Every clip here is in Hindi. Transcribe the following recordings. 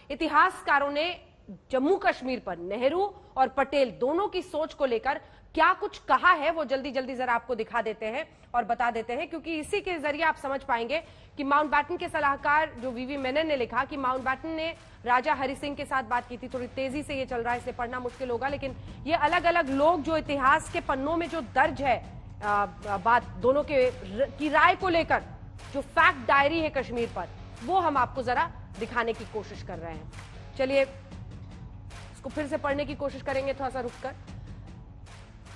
इतिहासकारों ने जम्मू कश्मीर पर नेहरू और पटेल दोनों की सोच को लेकर क्या कुछ कहा है, वो जल्दी जल्दी जरा आपको दिखा देते हैं और बता देते हैं, क्योंकि इसी के जरिए आप समझ पाएंगे कि माउंटबैटन के सलाहकार जो वीवी मेनन ने लिखा कि माउंटबैटन ने राजा हरि सिंह के साथ बात की थी। थोड़ी तेजी से ये चल रहा है, इसे पढ़ना मुश्किल होगा, लेकिन ये अलग अलग लोग जो इतिहास के पन्नों में जो दर्ज है बात दोनों की राय को लेकर, जो फैक्ट डायरी है कश्मीर पर, वो हम आपको जरा दिखाने की कोशिश कर रहे हैं। चलिए इसको फिर से पढ़ने की कोशिश करेंगे, थोड़ा सा रुककर।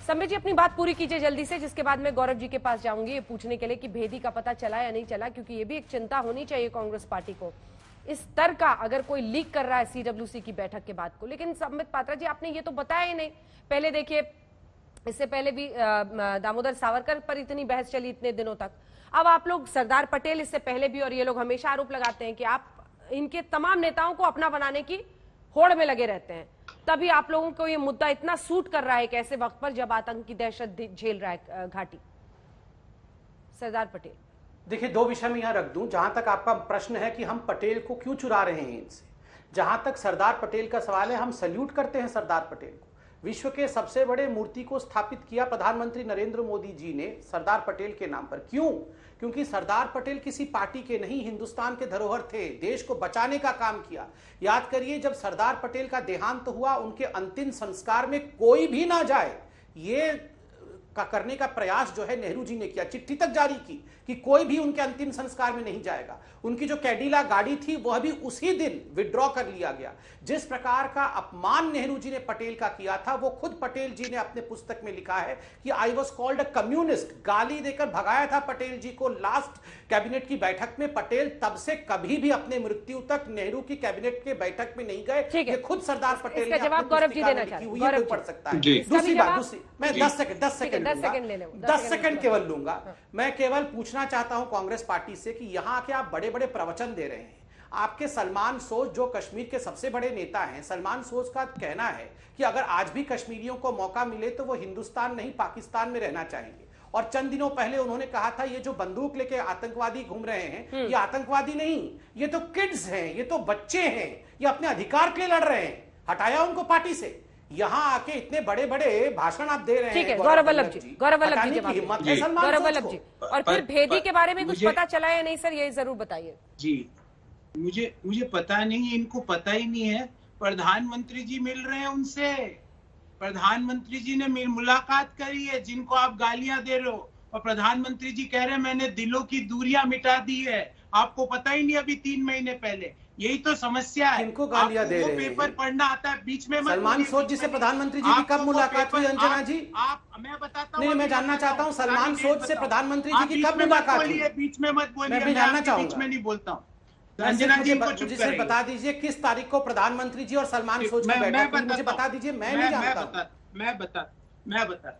संबित जी अपनी बात पूरी कीजिए जल्दी से, जिसके बाद मैं गौरव जी के पास जाऊंगी ये पूछने के लिए कि भेदी का पता चला या नहीं चला, क्योंकि ये भी एक चिंता होनी चाहिए कांग्रेस पार्टी को इस स्तर का, अगर कोई लीक कर रहा है सीडब्ल्यूसी की बैठक के बाद को। लेकिन संबित पात्रा जी आपने ये तो बताया ही नहीं। पहले देखिए, इससे पहले भी दामोदर सावरकर पर इतनी बहस चली इतने दिनों तक। अब आप लोग सरदार पटेल इससे पहले भी, और ये लोग हमेशा आरोप लगाते हैं कि आप इनके तमाम नेताओं को अपना बनाने की होड़ में लगे रहते हैं, तभी आप लोगों को ये मुद्दा इतना सूट कर रहा है एक ऐसे वक्त पर जब आतंक की दहशत झेल रहा है घाटी। सरदार पटेल, देखिए दो विषय में यहां रख दूं। जहां तक आपका प्रश्न है कि हम पटेल को क्यों चुरा रहे हैं इनसे, जहां तक सरदार पटेल का सवाल है, हम सल्यूट करते हैं सरदार पटेल को। विश्व के सबसे बड़े मूर्ति को स्थापित किया प्रधानमंत्री नरेंद्र मोदी जी ने सरदार पटेल के नाम पर। क्यों? क्योंकि सरदार पटेल किसी पार्टी के नहीं, हिंदुस्तान के धरोहर थे, देश को बचाने का काम किया। याद करिए, जब सरदार पटेल का देहांत हुआ, उनके अंतिम संस्कार में कोई भी ना जाए, ये करने का प्रयास जो है नेहरू जी ने किया, चिट्ठी तक जारी की कि कोई भी उनके अंतिम संस्कार में नहीं जाएगा। उनकी जो कैडिला गाड़ी थी वह भी उसी दिन विड्रॉ कर लिया गया। जिस प्रकार का अपमान नेहरू जी ने पटेल का किया था, वो खुद पटेल जी ने अपने पुस्तक में लिखा है कि I was called a communist. गाली देकर भगाया था पटेल जी को लास्ट कैबिनेट की बैठक में। पटेल तब से कभी भी अपने मृत्यु तक नेहरू की कैबिनेट की बैठक में नहीं गए। ये खुद सरदार पटेल ने जवाब गौरव जी देना चाहते हैं, पढ़ सकता है। दूसरी बात, मैं 10 सेकंड केवल लूंगा। मैं केवल पूछना चाहता हूं कांग्रेस पार्टी से कि यहां आके आप बड़े बड़े प्रवचन दे रहे हैं। आपके सलमान सोच, जो कश्मीर के सबसे बड़े नेता हैं, सलमान सोच का कहना है कि अगर आज भी कश्मीरियों को मौका मिले तो वो हिंदुस्तान नहीं पाकिस्तान में रहना चाहेंगे। और चंद दिनों पहले उन्होंने कहा था ये जो बंदूक लेके आतंकवादी घूम रहे हैं, ये आतंकवादी नहीं, ये तो किड्स हैं, ये तो बच्चे हैं, ये अपने अधिकार के लिए लड़ रहे हैं। हटाया उनको पार्टी से। यहाँ आके इतने बड़े बड़े भाषण आप दे रहे हैं। ठीक है गौरव वल्लभ जी, गौरव वल्लभ जी गौरव वल्लभ जी। और फिर भेदी के बारे में कुछ पता चला या नहीं सर, ये जरूर बताइए। जी मुझे पता नहीं है, इनको पता ही नहीं है। प्रधानमंत्री जी मिल रहे हैं उनसे, प्रधानमंत्री जी ने मुलाकात करी है जिनको आप गालियां दे रहे हो, और प्रधानमंत्री जी कह रहे हैं मैंने दिलों की दूरियां मिटा दी है। आपको पता ही नहीं अभी 3 महीने पहले। यही तो समस्या है। इनको गालियां दे रहे हैं। पेपर पढ़ना आता है, बीच में सलमान सोच जी से प्रधानमंत्री जी की कब मुलाकात हुई अंजना जी? मैं बताता हूँ, नहीं, मैं जानना चाहता हूँ सलमान सोच से प्रधानमंत्री जी की कब मुलाकात हुई? बीच में मत बोलिए, मैं भी जानना चाहूंगा। बीच में नहीं बोलता हूँ। अंजना जी मुझे बता दीजिए किस तारीख को प्रधानमंत्री जी और सलमान सोच की बैठक हुई, मुझे बता दीजिए, मैं नहीं जानता। मैं बताता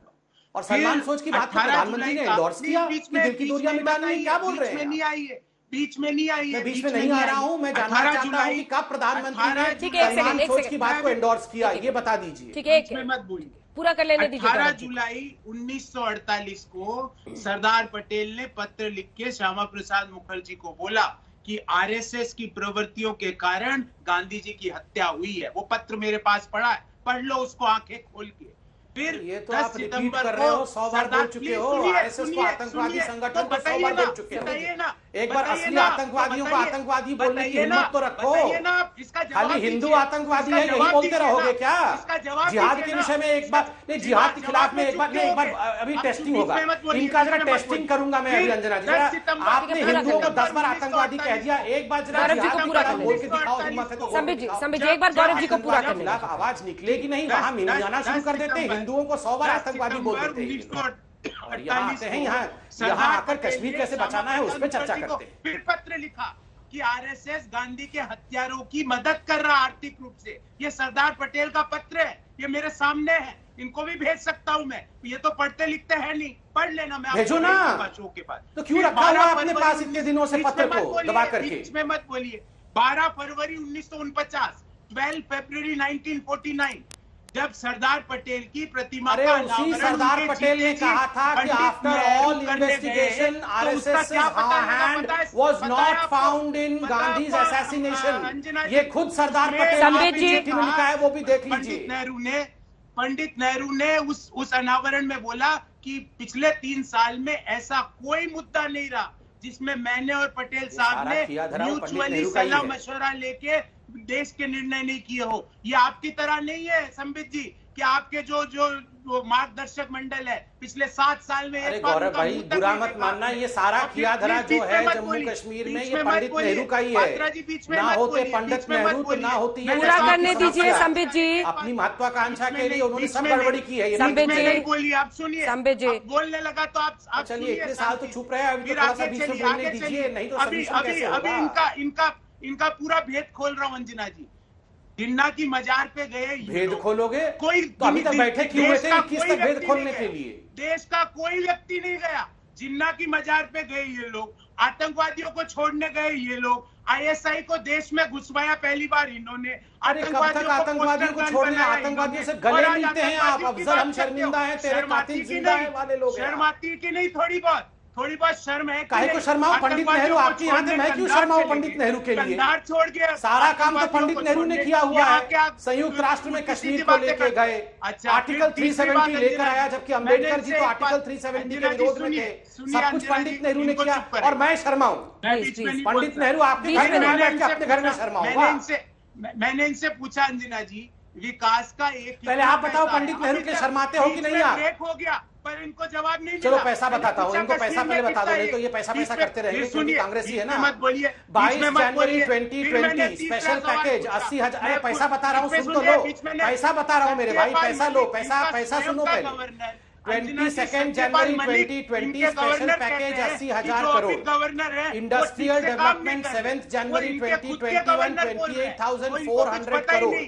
हूँ। और सलमान सोच की बात प्रधानमंत्री ने एंडोर्स किया कि दिल की दूरियां मिटानी है। क्या बोल रहे हैं? नहीं आई है, बीच में नहीं आई है। मैं बीच में नहीं आ रहा हूँ, मैं जानना चाहता हूँ कि कब प्रधानमंत्री ने सलमान सोच की बात को एंडोर्स किया, ये बता दीजिए। ठीक है, मत बोलिए, पूरा कर लेने दीजिए। 18 जुलाई 1948 को सरदार पटेल ने पत्र लिख के श्यामा प्रसाद मुखर्जी को बोला कि आरएसएस की प्रवृत्तियों के कारण गांधी जी की हत्या हुई है। वो पत्र मेरे पास पड़ा है, पढ़ लो उसको आंखें खोल के। फिर ये तो आप रिपीट कर रहे हो, 100 बार बोल चुके हो। आरएसएस को आतंकवादी संगठन को 100 बार बोल चुके हो। एक बार असली आतंकवादियों को आतंकवादी बोलने की हिम्मत तो रखो। खाली हिंदू आतंकवादी है यही बोलते रहोगे क्या? जिहाद के विषय में एक बार नहीं, जिहाद के खिलाफ में एक बार अभी टेस्टिंग होगा इनका, जरा टेस्टिंग करूंगा मैं अभी। अंजना जी, आपने हिंदुओं को 10 बार आतंकवादी कह दिया, एक बार जरा बोल के दिखाओ, हिम्मत है तो। संबित जी एक बार गौरव जी को पूरा करने खिलाफ आवाज निकलेगी नहीं, वहां मिलाना शुरू कर देते हैं, हिंदुओं को 100 बार आतंकवादी बोल देते हैं। और यहाँ आते हैं, यहाँ आकर कश्मीर कैसे बचाना है उस पर चर्चा करते हैं। फिर पत्र लिखा कि आरएसएस गांधी के हत्यारों की मदद कर रहा आर्थिक रूप से। ये सरदार पटेल का पत्र है, ये मेरे सामने है, इनको भी भेज सकता हूं मैं। ये तो पढ़ते लिखते हैं नहीं, पढ़ लेना, मैं भेजो ना। शो के पास तो क्यों रखा हुआ अपने पास इतने दिनों से पत्र को दबा करके? बीच में मत बोलिए। 12 फरवरी 1949, 12 फरवरी 1949 जब सरदार पटेल की प्रतिमा अरे का उसी अनावरण सरदार उनके पटेल ने जीते कहा जी था कि पंडित आफ्टर नेहरू ऑल करने गए, इन्वेस्टिगेशन तो उसका आरएसएस क्या पता लगा? हैंड पता है- वाज पता है नॉट आपको? फाउंड इन पता है गांधीज आपको? असैसिनेशन। अंजना ये जी, खुद सरदार उसमें पटेल संबित आपकी जी, चिट्ठी में लिखा है, वो भी देख लीजिए। पंडित नेहरू ने उस अनावरण में बोला कि पिछले 3 साल में ऐसा कोई मुद्दा नहीं रहा जिसमें मैंने और पटेल साहब सारा ने किया धरा वो पंडित म्यूचुअली नेहरू का ही सलाह है। मशवरा लेके देश के निर्णय नहीं किए हो। ये आपकी तरह नहीं है संबित जी कि आपके जो मार्गदर्शक मंडल है पिछले 7 साल में अरे एक बार गौरव उनका भाई मुंह तक बुरा नहीं मत देखा मानना, आपने। ये सारा और किया धरा बीच जो में है मत जम्मू बोलिए, कश्मीर में बीच ये मत पंडित बोलिए। नेहरू का ही पात्रा है। जी बीच में ना मत होते बोलिए, पंडित बीच में मत नेहरू तो बोलिए। ना होती ये मैंने पूरा आपकी करने समस्या- दीजिए संबित जी। अपनी महत्वाकांक्षा के लिए उन्होंने सब बीच में गड़बड़ी की है। ये संबित बीच में जी। नहीं बोलिए, आप सुनिए। संबित जी। अब बोलने लगा तो आप चलिए, सुनिए, इतने साल तो शांति चुप से। रहे, अभी तो फिर थोड़ा सा आगे बीच में चलिए, बोलने आगे दीजिए, चलिए। नहीं तो अभी सॉल्यूशन कैसे अभी होगा? इनका पूरा भेद खोल रहा हूँ अंजना जी। जिन्ना की मजार पे गए ये भेद लोग। खोलोगे? कोई तो अभी तक बैठे क्यों हुए देश थे का 21 कोई तक भेद व्यक्ति खोलने नहीं के गया। लिए? देश का कोई व्यक्ति नहीं गया। जिन्ना की मजार पे गए ये लोग, आतंकवादियों को छोड़ने गए ये लोग, आईएसआई को देश में घुसवाया पहली बार इन्होंने। अरे कब तक आतंकवादियों को छोड़ने? आतंकवादियों से गले मिलते हैं आप। अफजल हम शर्मिंदा हैं, तेरे कातिल जिंदा है वाले लोग हैं। शर्म आती की नहीं? थोड़ी बहुत शर्म है कि काहे को नहीं? शर्माओ? पंडित नेहरू आपकी यहाँ थे, मैं क्यों शर्माऊं पंडित नेहरू के लिए? कंधार छोड़ गया। सारा काम तो पंडित नेहरू ने किया हुआ यहाँ है। के आप संयुक्त राष्ट्र में किसी कश्मीर की को बातें लेके करते गए, हैं। अच्छा, आर्टिकल फिर तीसरी 370 बात लेकर अंजना आया, जी, जबकि मैंने अम्बेडकर जी इनसे तो एक आर्टिकल बात- 370 के अंजना जी, विरोध में सुनिए, थे। सुनिए सब कुछ अंजना पंडित जी, नेहरू ने इनको किया चुप करें। और मैं शर्माऊं? मैं प्लीज, बीच में प्लीज। नहीं पंडित बोल नेहरू आपके बीच घर में में नहीं। नहीं बैठ के अपने घर में शर्माऊंगा? मैंने इनसे पूछा अंजना जी, विकास का एक पहले आप बताओ, पंडित नेहरू के शर्माते हो कि नहीं आप? ब्रेक हो गया पर इनको जवाब नहीं चलो मिला। पैसा मैंने बताता हूँ, पूछा इनको पैसा कश्मीर पहले में बता दो, कितना नहीं तो ये पैसा बीच पैसा में- करते रहेंगे फिर क्योंकि सुनिए, कांग्रेसी है बीच ना। में मत बोलिए, 22 बीच में मत जनवरी बोलिए। फिर मैंने 2020 तीसरा स्पेशल सवाल पैकेज पूछा। 80,000। अरे मैं पैसा बता रहा हूँ, बीच में सुन तो सुनिए, लो। बीच में नहीं। पैसा बता रहा हूँ मेरे भाई, सत्यपाल पैसा लो, मलिक, पैसा इनका पैसा स्वयं सुनो का पहले। गवर्नर, 22 सत्यपाल जनवरी मलिक 2020 इनके स्पेशल गवर्नर पैकेज कहते हैं 80,000 कि जो अभी करोड़। गवर्नर है, वो इंडस्ट्रियल ठीक से काम नहीं डेवलपमेंट कर रहे। 7 जनवरी वो इनके खुद के 2021 गवर्नर बोल रहे हैं। वो इनको कुछ 28,400 पता ही करोड़। नहीं।